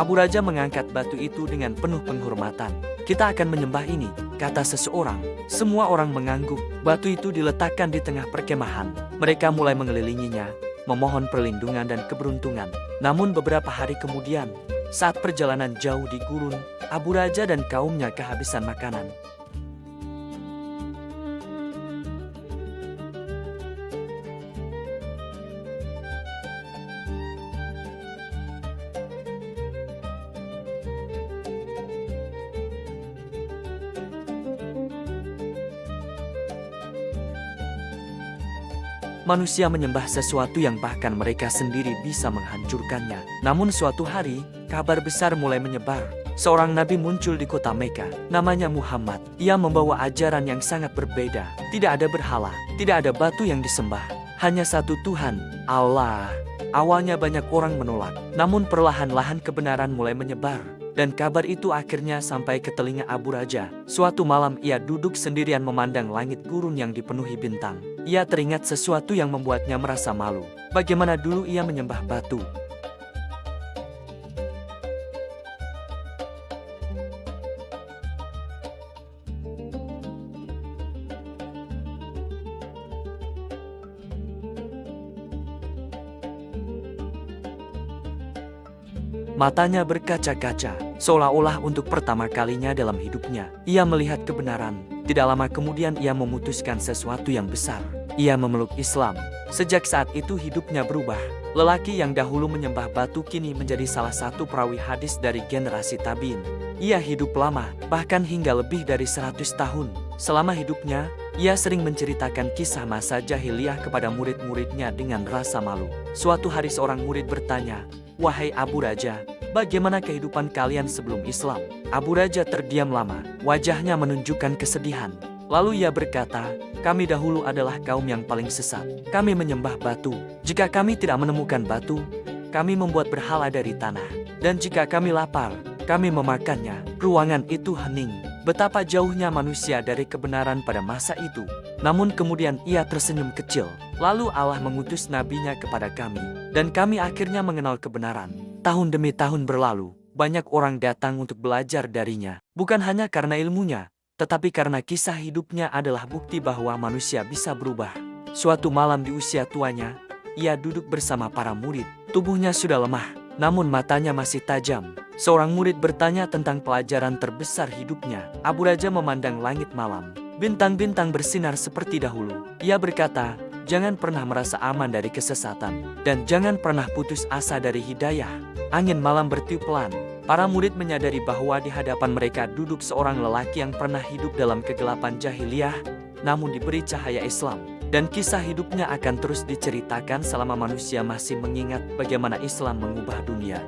Abu Raja mengangkat batu itu dengan penuh penghormatan. "Kita akan menyembah ini," kata seseorang. Semua orang mengangguk. Batu itu diletakkan di tengah perkemahan. Mereka mulai mengelilinginya, memohon perlindungan dan keberuntungan. Namun beberapa hari kemudian, saat perjalanan jauh di gurun, Abu Raja dan kaumnya kehabisan makanan. Manusia menyembah sesuatu yang bahkan mereka sendiri bisa menghancurkannya. Namun suatu hari, kabar besar mulai menyebar. Seorang nabi muncul di kota Mekah. Namanya Muhammad. Ia membawa ajaran yang sangat berbeda. Tidak ada berhala, tidak ada batu yang disembah. Hanya satu Tuhan, Allah. Awalnya banyak orang menolak. Namun perlahan-lahan kebenaran mulai menyebar. Dan kabar itu akhirnya sampai ke telinga Abu Raja. Suatu malam ia duduk sendirian memandang langit gurun yang dipenuhi bintang. Ia teringat sesuatu yang membuatnya merasa malu. Bagaimana dulu ia menyembah batu. Matanya berkaca-kaca, seolah-olah untuk pertama kalinya dalam hidupnya. Ia melihat kebenaran. Tidak lama kemudian ia memutuskan sesuatu yang besar. Ia memeluk Islam. Sejak saat itu hidupnya berubah. Lelaki yang dahulu menyembah batu kini menjadi salah satu perawi hadis dari generasi tabi'in. Ia hidup lama, bahkan hingga lebih dari 100 tahun. Selama hidupnya, ia sering menceritakan kisah masa jahiliyah kepada murid-muridnya dengan rasa malu. Suatu hari seorang murid bertanya, "Wahai Abu Raja, bagaimana kehidupan kalian sebelum Islam?" Abu Raja terdiam lama, wajahnya menunjukkan kesedihan. Lalu ia berkata, "Kami dahulu adalah kaum yang paling sesat. Kami menyembah batu. Jika kami tidak menemukan batu, kami membuat berhala dari tanah. Dan jika kami lapar, kami memakannya." Ruangan itu hening. Betapa jauhnya manusia dari kebenaran pada masa itu. Namun kemudian ia tersenyum kecil. "Lalu Allah mengutus nabinya kepada kami. Dan kami akhirnya mengenal kebenaran." Tahun demi tahun berlalu. Banyak orang datang untuk belajar darinya. Bukan hanya karena ilmunya, tetapi karena kisah hidupnya adalah bukti bahwa manusia bisa berubah. Suatu malam di usia tuanya, ia duduk bersama para murid. Tubuhnya sudah lemah, namun matanya masih tajam. Seorang murid bertanya tentang pelajaran terbesar hidupnya. Abu Raja memandang langit malam. Bintang-bintang bersinar seperti dahulu. Ia berkata, "Jangan pernah merasa aman dari kesesatan. Dan jangan pernah putus asa dari hidayah." Angin malam bertiup pelan. Para murid menyadari bahwa di hadapan mereka duduk seorang lelaki yang pernah hidup dalam kegelapan jahiliyah, namun diberi cahaya Islam. Dan kisah hidupnya akan terus diceritakan selama manusia masih mengingat bagaimana Islam mengubah dunia.